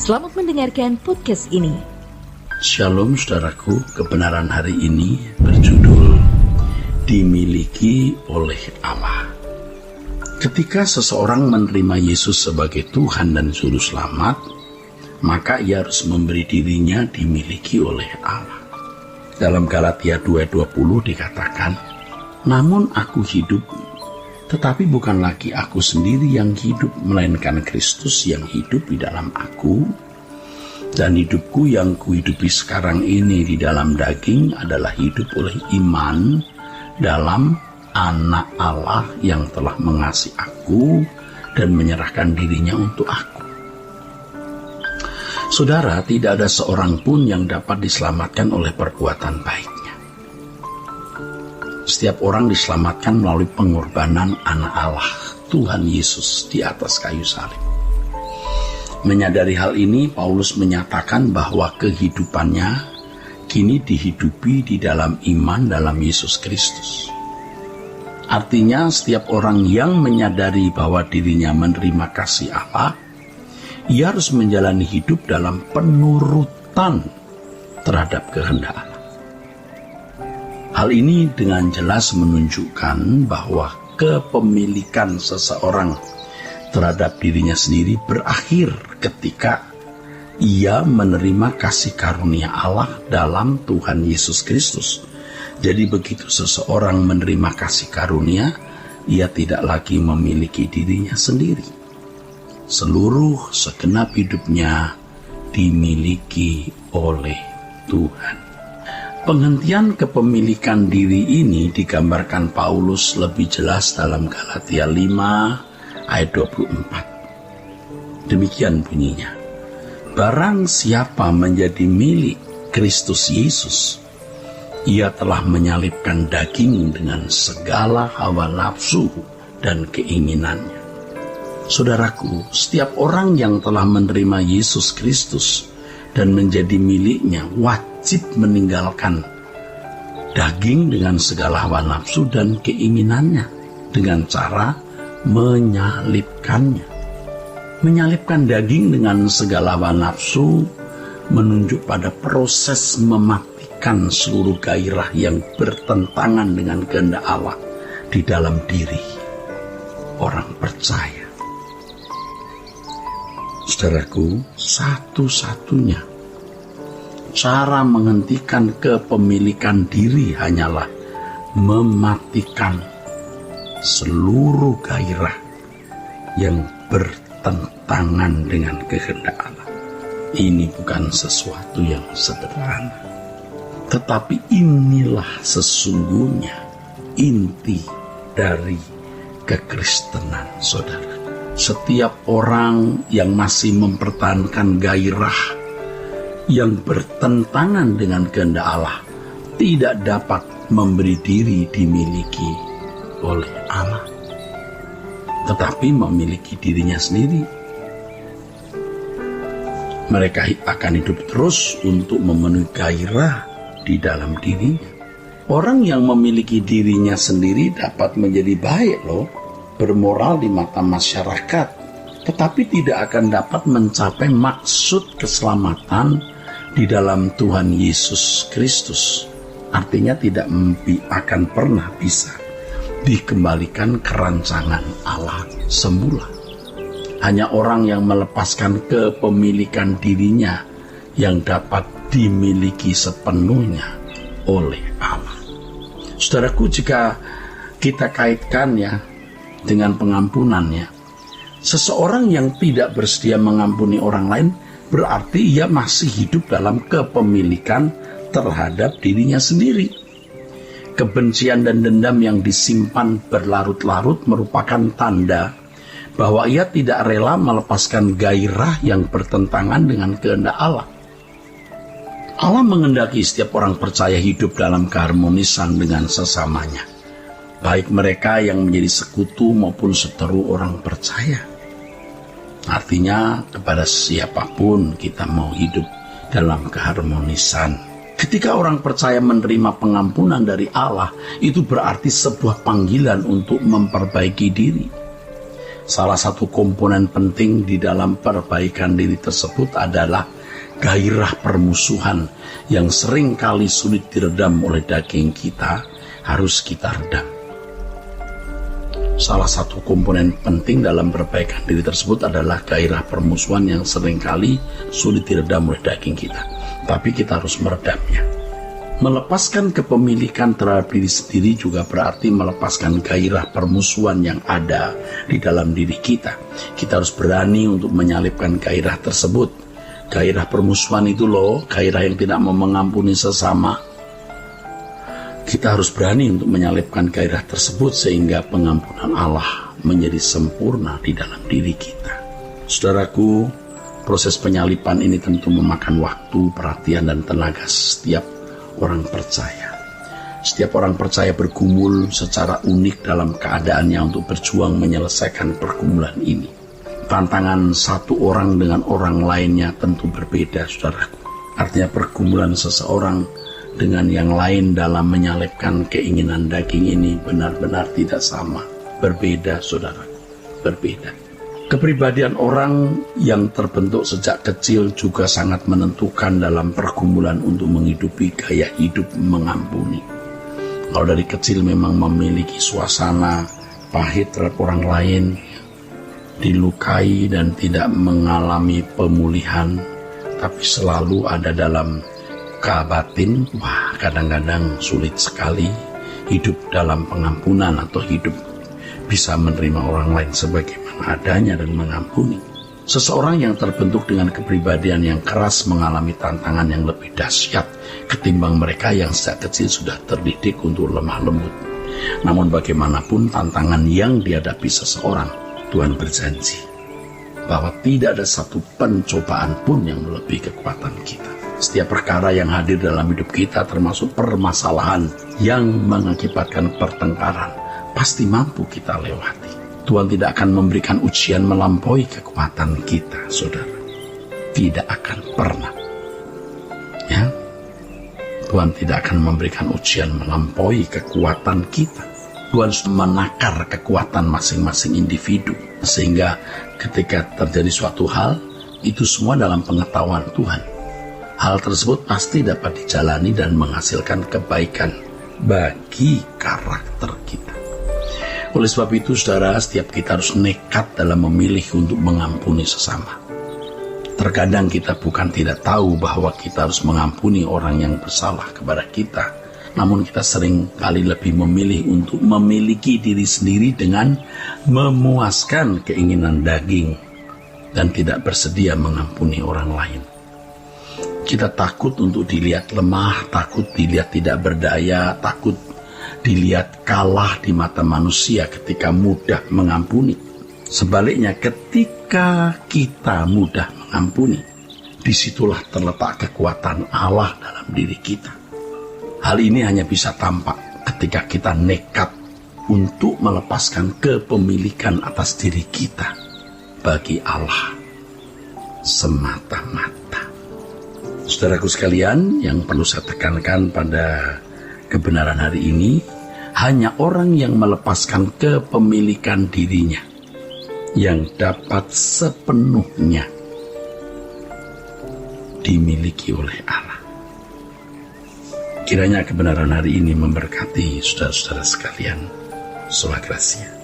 Selamat mendengarkan podcast ini. Shalom saudaraku, kebenaran hari ini berjudul Dimiliki oleh Allah. Ketika seseorang menerima Yesus sebagai Tuhan dan Juru Selamat, maka ia harus memberi dirinya dimiliki oleh Allah. Dalam Galatia 2:20 dikatakan, "Namun aku hidup, tetapi bukan lagi aku sendiri yang hidup, melainkan Kristus yang hidup di dalam aku. Dan hidupku yang kuhidupi sekarang ini di dalam daging adalah hidup oleh iman dalam Anak Allah yang telah mengasihi aku dan menyerahkan dirinya untuk aku." Saudara, tidak ada seorang pun yang dapat diselamatkan oleh perbuatan baiknya. Setiap orang diselamatkan melalui pengorbanan Anak Allah, Tuhan Yesus di atas kayu salib. Menyadari hal ini, Paulus menyatakan bahwa kehidupannya kini dihidupi di dalam iman dalam Yesus Kristus. Artinya, setiap orang yang menyadari bahwa dirinya menerima kasih Allah, ia harus menjalani hidup dalam penurutan terhadap kehendak Allah. Hal ini dengan jelas menunjukkan bahwa kepemilikan seseorang terhadap dirinya sendiri berakhir ketika ia menerima kasih karunia Allah dalam Tuhan Yesus Kristus. Jadi begitu seseorang menerima kasih karunia, ia tidak lagi memiliki dirinya sendiri. Seluruh segenap hidupnya dimiliki oleh Tuhan. Penghentian kepemilikan diri ini digambarkan Paulus lebih jelas dalam Galatia 5 ayat 24. Demikian bunyinya, "Barang siapa menjadi milik Kristus Yesus, ia telah menyalibkan daging dengan segala hawa nafsu dan keinginannya." Saudaraku, setiap orang yang telah menerima Yesus Kristus dan menjadi miliknya wajib meninggalkan daging dengan segala hawa nafsu dan keinginannya dengan cara menyalibkannya. Menyalibkan daging dengan segala hawa nafsu menunjuk pada proses mematikan seluruh gairah yang bertentangan dengan kehendak Allah di dalam diri orang percaya. Saudaraku, satu-satunya cara menghentikan kepemilikan diri hanyalah mematikan seluruh gairah yang bertentangan dengan kehendak Allah. Ini bukan sesuatu yang sederhana, tetapi inilah sesungguhnya inti dari kekristenan, saudara. Setiap orang yang masih mempertahankan gairah yang bertentangan dengan kehendak Allah tidak dapat memberi diri dimiliki oleh Allah, tetapi memiliki dirinya sendiri. Mereka akan hidup terus untuk memenuhi gairah di dalam dirinya. Orang yang memiliki dirinya sendiri dapat menjadi baik loh, bermoral di mata masyarakat, tetapi tidak akan dapat mencapai maksud keselamatan di dalam Tuhan Yesus Kristus. Artinya tidak akan pernah bisa dikembalikan ke rancangan Allah semula. Hanya orang yang melepaskan kepemilikan dirinya yang dapat dimiliki sepenuhnya oleh Allah. Saudaraku, jika kita kaitkan dengan pengampunannya, seseorang yang tidak bersedia mengampuni orang lain berarti ia masih hidup dalam kepemilikan terhadap dirinya sendiri. Kebencian dan dendam yang disimpan berlarut-larut merupakan tanda bahwa ia tidak rela melepaskan gairah yang bertentangan dengan kehendak Allah. Allah menghendaki setiap orang percaya hidup dalam keharmonisan dengan sesamanya, baik mereka yang menjadi sekutu maupun seteru orang percaya. Artinya kepada siapapun kita mau hidup dalam keharmonisan. Ketika orang percaya menerima pengampunan dari Allah, itu berarti sebuah panggilan untuk memperbaiki diri. Salah satu komponen penting di dalam perbaikan diri tersebut adalah gairah permusuhan yang sering kali sulit diredam oleh daging kita, harus kita redam. Salah satu komponen penting dalam perbaikan diri tersebut adalah gairah permusuhan yang seringkali sulit diredam oleh daging kita. Tapi kita harus meredamnya. Melepaskan kepemilikan terhadap diri sendiri juga berarti melepaskan gairah permusuhan yang ada di dalam diri kita. Kita harus berani untuk menyalipkan gairah tersebut. Gairah permusuhan itu loh, gairah yang tidak mau mengampuni sesama. Kita harus berani untuk menyalipkan gairah tersebut sehingga pengampunan Allah menjadi sempurna di dalam diri kita. Saudaraku, proses penyalipan ini tentu memakan waktu, perhatian, dan tenaga setiap orang percaya. Setiap orang percaya bergumul secara unik dalam keadaannya untuk berjuang menyelesaikan pergumulan ini. Tantangan satu orang dengan orang lainnya tentu berbeda, saudaraku. Artinya pergumulan seseorang dengan yang lain dalam menyalipkan keinginan daging ini benar-benar tidak sama. Berbeda, saudara. Berbeda. Kepribadian orang yang terbentuk sejak kecil juga sangat menentukan dalam pergumulan untuk menghidupi gaya hidup mengampuni. Kalau dari kecil memang memiliki suasana pahit terhadap orang lain, dilukai dan tidak mengalami pemulihan, tapi selalu ada dalam batin, kadang-kadang sulit sekali hidup dalam pengampunan atau hidup bisa menerima orang lain sebagaimana adanya dan mengampuni. Seseorang yang terbentuk dengan kepribadian yang keras mengalami tantangan yang lebih dahsyat ketimbang mereka yang sejak kecil sudah terdidik untuk lemah lembut. Namun bagaimanapun tantangan yang dihadapi seseorang, Tuhan berjanji bahwa tidak ada satu pencobaan pun yang melebihi kekuatan kita. Setiap perkara yang hadir dalam hidup kita, termasuk permasalahan yang mengakibatkan pertengkaran, pasti mampu kita lewati. Tuhan tidak akan memberikan ujian melampaui kekuatan kita, saudara. Tidak akan pernah. Ya, Tuhan tidak akan memberikan ujian melampaui kekuatan kita. Tuhan menakar kekuatan masing-masing individu, sehingga ketika terjadi suatu hal, itu semua dalam pengetahuan Tuhan. Hal tersebut pasti dapat dijalani dan menghasilkan kebaikan bagi karakter kita. Oleh sebab itu, saudara, setiap kita harus nekat dalam memilih untuk mengampuni sesama. Terkadang kita bukan tidak tahu bahwa kita harus mengampuni orang yang bersalah kepada kita, namun kita sering kali lebih memilih untuk memiliki diri sendiri dengan memuaskan keinginan daging dan tidak bersedia mengampuni orang lain. Kita takut untuk dilihat lemah, takut dilihat tidak berdaya, takut dilihat kalah di mata manusia ketika mudah mengampuni. Sebaliknya, ketika kita mudah mengampuni, disitulah terletak kekuatan Allah dalam diri kita. Hal ini hanya bisa tampak ketika kita nekat untuk melepaskan kepemilikan atas diri kita bagi Allah semata-mata. Saudaraku sekalian, yang perlu saya tekankan pada kebenaran hari ini, hanya orang yang melepaskan kepemilikan dirinya yang dapat sepenuhnya dimiliki oleh Allah. Kiranya kebenaran hari ini memberkati saudara-saudara sekalian. Sola Gracia.